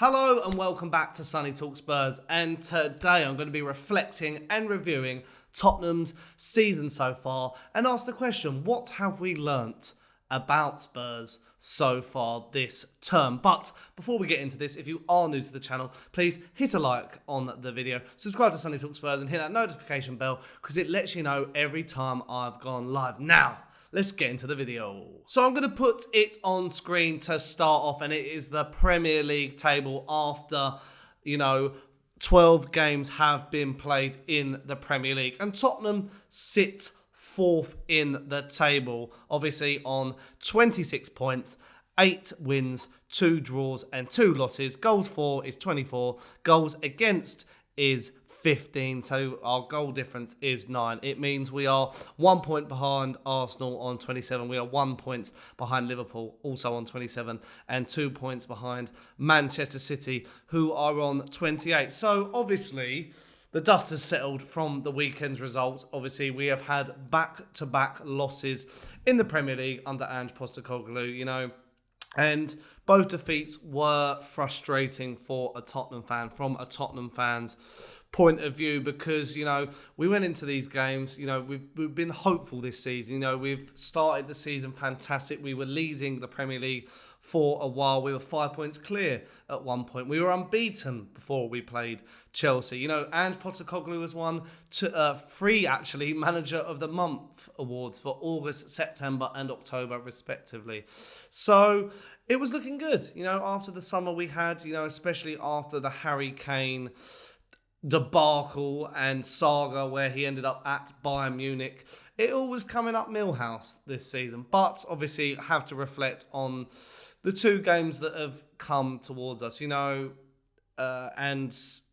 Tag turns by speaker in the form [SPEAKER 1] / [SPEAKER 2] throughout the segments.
[SPEAKER 1] Hello and welcome back to Sonny Talk Spurs, and today I'm going to be reflecting and reviewing Tottenham's season so far and ask the question, what have we learnt about Spurs so far this term? But before we get into this, if you are new to the channel, please hit a like on the video, subscribe to Sonny Talk Spurs and hit that notification bell because it lets you know every time I've gone live. Now, let's get into the video. So I'm going to put it on screen to start off, and it is the Premier League table after, 12 games have been played in the Premier League. And Tottenham sit fourth in the table, obviously on 26 points, 8 wins, 2 draws and 2 losses. Goals for is 24, goals against is 15, so our goal difference is 9. It means we are 1 point behind Arsenal on 27. We are 1 point behind Liverpool, also on 27, and 2 points behind Manchester City, who are on 28. So obviously, the dust has settled from the weekend's results. Obviously, we have had back-to-back losses in the Premier League under Ange Postecoglou, and both defeats were frustrating for a Tottenham fan, from a Tottenham fan's point of view, because we went into these games, we've been hopeful this season. We've started the season fantastic. We were leading the Premier League for a while. We were 5 points clear at one point. We were unbeaten before we played Chelsea. Ange Postecoglou has won 3 actually Manager of the Month awards for August, September and October respectively. So it was looking good, after the summer we had, especially after the Harry Kane debacle and saga where he ended up at Bayern Munich. It all was coming up Millhouse this season, but obviously have to reflect on the 2 games that have come towards us, and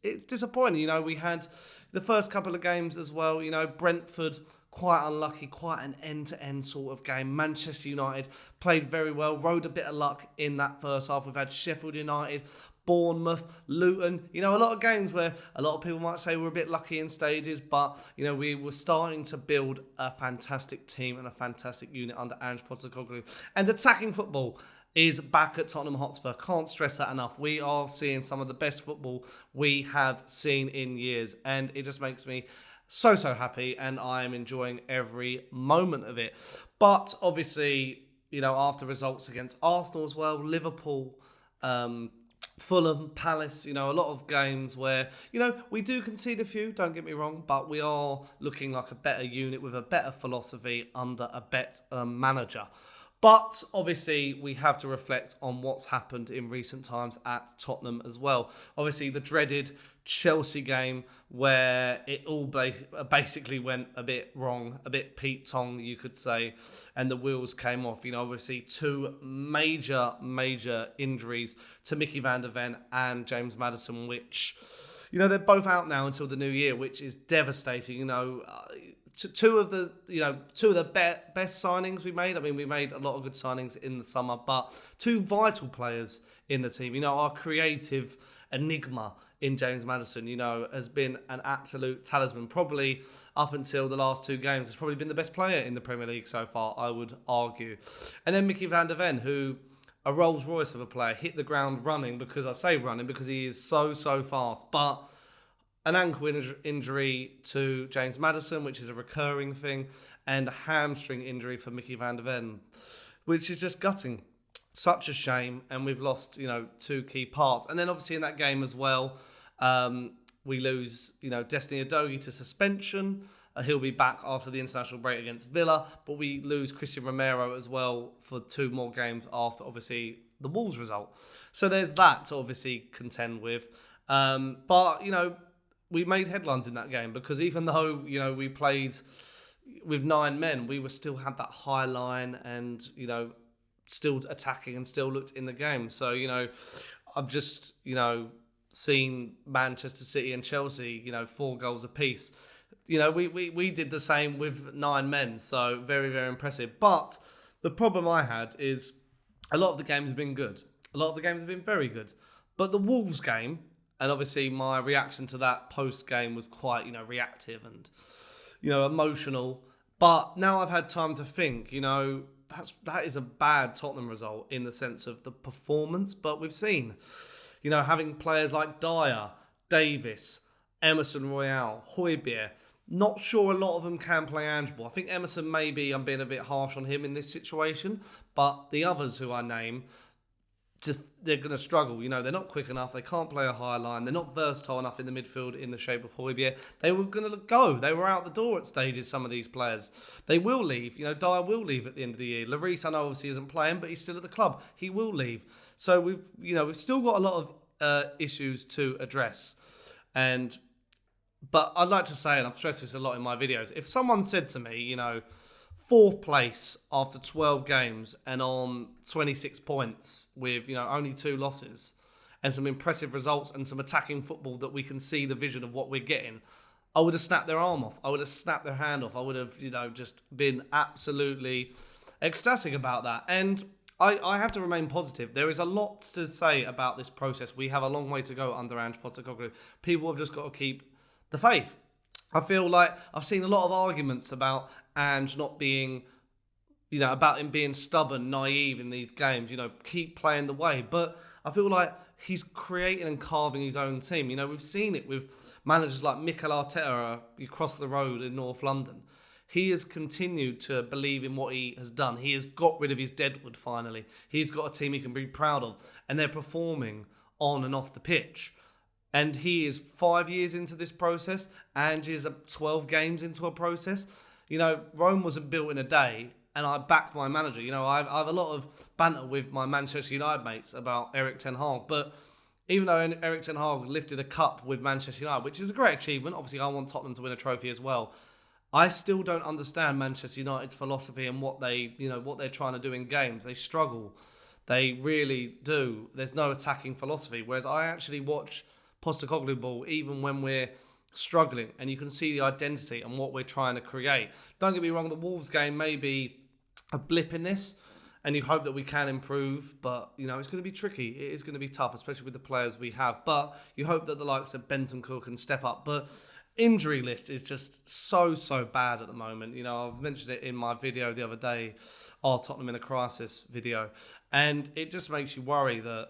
[SPEAKER 1] it's disappointing. We had the first couple of games as well, Brentford, quite unlucky, quite an end-to-end sort of game. Manchester United played very well, rode a bit of luck in that first half. We've had Sheffield United, Bournemouth, Luton, a lot of games where a lot of people might say we're a bit lucky in stages, but, we were starting to build a fantastic team and a fantastic unit under Ange Postecoglou. And attacking football is back at Tottenham Hotspur. Can't stress that enough. We are seeing some of the best football we have seen in years, and it just makes me so happy, and I am enjoying every moment of it. But obviously, after results against Arsenal as well, Liverpool, Fulham, Palace, a lot of games where, we do concede a few, don't get me wrong, but we are looking like a better unit with a better philosophy under a better manager. But obviously, we have to reflect on what's happened in recent times at Tottenham as well. Obviously, the dreaded Chelsea game where it all basically went a bit wrong, a bit Pete Tong, you could say, and the wheels came off. Obviously 2 major injuries to Mickey van der Ven and James Maddison, which, they're both out now until the new year, which is devastating. Two of the best signings we made. I mean, we made a lot of good signings in the summer, but 2 vital players in the team. Our creative enigma in James Maddison, has been an absolute talisman. Probably up until the last 2 games, has probably been the best player in the Premier League so far, I would argue. And then Mickey van der Ven, who, a Rolls Royce of a player, hit the ground running, because I say running because he is so fast, but an ankle injury to James Maddison, which is a recurring thing, and a hamstring injury for Mickey van der Ven, which is just gutting. Such a shame, and we've lost, 2 key parts. And then obviously in that game as well, we lose, Destiny Udogie to suspension. He'll be back after the international break against Villa, but we lose Christian Romero as well for 2 more games after, obviously, the Wolves result. So there's that to obviously contend with. But, we made headlines in that game, because even though, we played with 9 men, we still had that high line and, still attacking and still looked in the game. So, I've just, seen Manchester City and Chelsea, 4 goals apiece. We did the same with 9 men. So very impressive. But the problem I had is a lot of the games have been good. A lot of the games have been very good. But the Wolves game, and obviously my reaction to that post-game was quite, reactive and, emotional. But now I've had time to think, that is a bad Tottenham result in the sense of the performance. But we've seen, Having players like Dyer, Davis, Emerson Royale, Højbjerg, not sure a lot of them can play handball. I think Emerson, maybe I'm being a bit harsh on him in this situation, but the others who I name, they're going to struggle. They're not quick enough. They can't play a high line. They're not versatile enough in the midfield in the shape of Højbjerg. They were going to go. They were out the door at stages, some of these players. They will leave. Dyer will leave at the end of the year. Lloris, I know, obviously isn't playing, but he's still at the club. He will leave. So we've still got a lot of issues to address. But I'd like to say, and I've stressed this a lot in my videos, if someone said to me, fourth place after 12 games and on 26 points with, only 2 losses and some impressive results and some attacking football that we can see the vision of what we're getting, I would have snapped their arm off. I would have snapped their hand off. I would have, just been absolutely ecstatic about that. And I have to remain positive. There is a lot to say about this process. We have a long way to go under Ange Postecoglou. People have just got to keep the faith. I feel like I've seen a lot of arguments about Ange not being, about him being stubborn, naive in these games, keep playing the way. But I feel like he's creating and carving his own team. We've seen it with managers like Mikel Arteta across the road in North London. He has continued to believe in what he has done. He has got rid of his deadwood finally. He's got a team he can be proud of. And they're performing on and off the pitch. And he is 5 years into this process. Ange is 12 games into a process. Rome wasn't built in a day, and I back my manager. I have a lot of banter with my Manchester United mates about Erik ten Hag. But even though Erik ten Hag lifted a cup with Manchester United, which is a great achievement, obviously I want Tottenham to win a trophy as well, I still don't understand Manchester United's philosophy and what they're trying to do in games. They struggle. They really do. There's no attacking philosophy. Whereas I actually watch Postecoglou ball even when we're struggling, and you can see the identity and what we're trying to create. Don't get me wrong, the Wolves game may be a blip in this, and you hope that we can improve, but it's going to be tricky. It is going to be tough, especially with the players we have. But you hope that the likes of Bentancur can step up. But injury list is just so bad at the moment. I've mentioned it in my video the other day, our Tottenham in a crisis video, and it just makes you worry that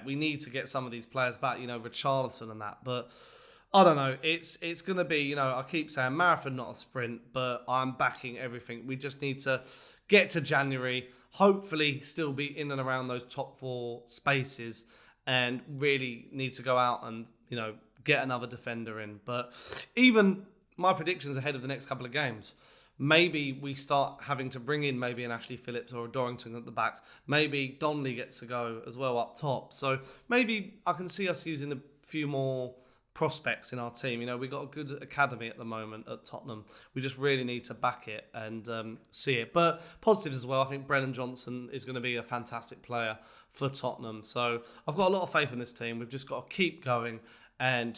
[SPEAKER 1] we need to get some of these players back, Richarlison and that. But I don't know. It's going to be, I keep saying marathon, not a sprint, but I'm backing everything. We just need to get to January, hopefully still be in and around those top 4 spaces, and really need to go out and, get another defender in. But even my predictions ahead of the next couple of games, maybe we start having to bring in maybe an Ashley Phillips or a Dorrington at the back. Maybe Donnelly gets to go as well up top. So maybe I can see us using a few more prospects in our team. We've got a good academy at the moment at Tottenham. We just really need to back it and see it. But positives as well. I think Brennan Johnson is going to be a fantastic player for Tottenham. So I've got a lot of faith in this team. We've just got to keep going. And,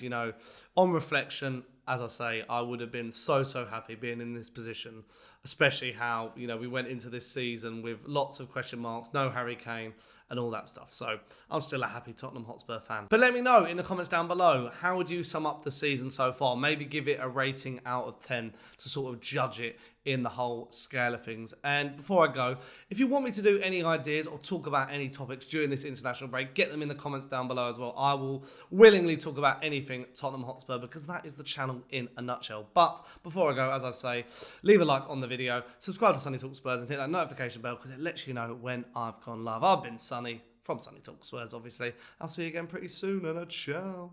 [SPEAKER 1] on reflection, as I say, I would have been so happy being in this position, especially how, we went into this season with lots of question marks, no Harry Kane and all that stuff. So I'm still a happy Tottenham Hotspur fan. But let me know in the comments down below, how would you sum up the season so far? Maybe give it a rating out of 10 to sort of judge it in the whole scale of things. And before I go, if you want me to do any ideas or talk about any topics during this international break, get them in the comments down below as well. I will willingly talk about anything Tottenham Hotspur, because that is the channel in a nutshell. But before I go, as I say, leave a like on the video, subscribe to Sonny Talk Spurs, and hit that notification bell because it lets you know when I've gone live. I've been Sonny from Sonny Talk Spurs, obviously. I'll see you again pretty soon, and a ciao.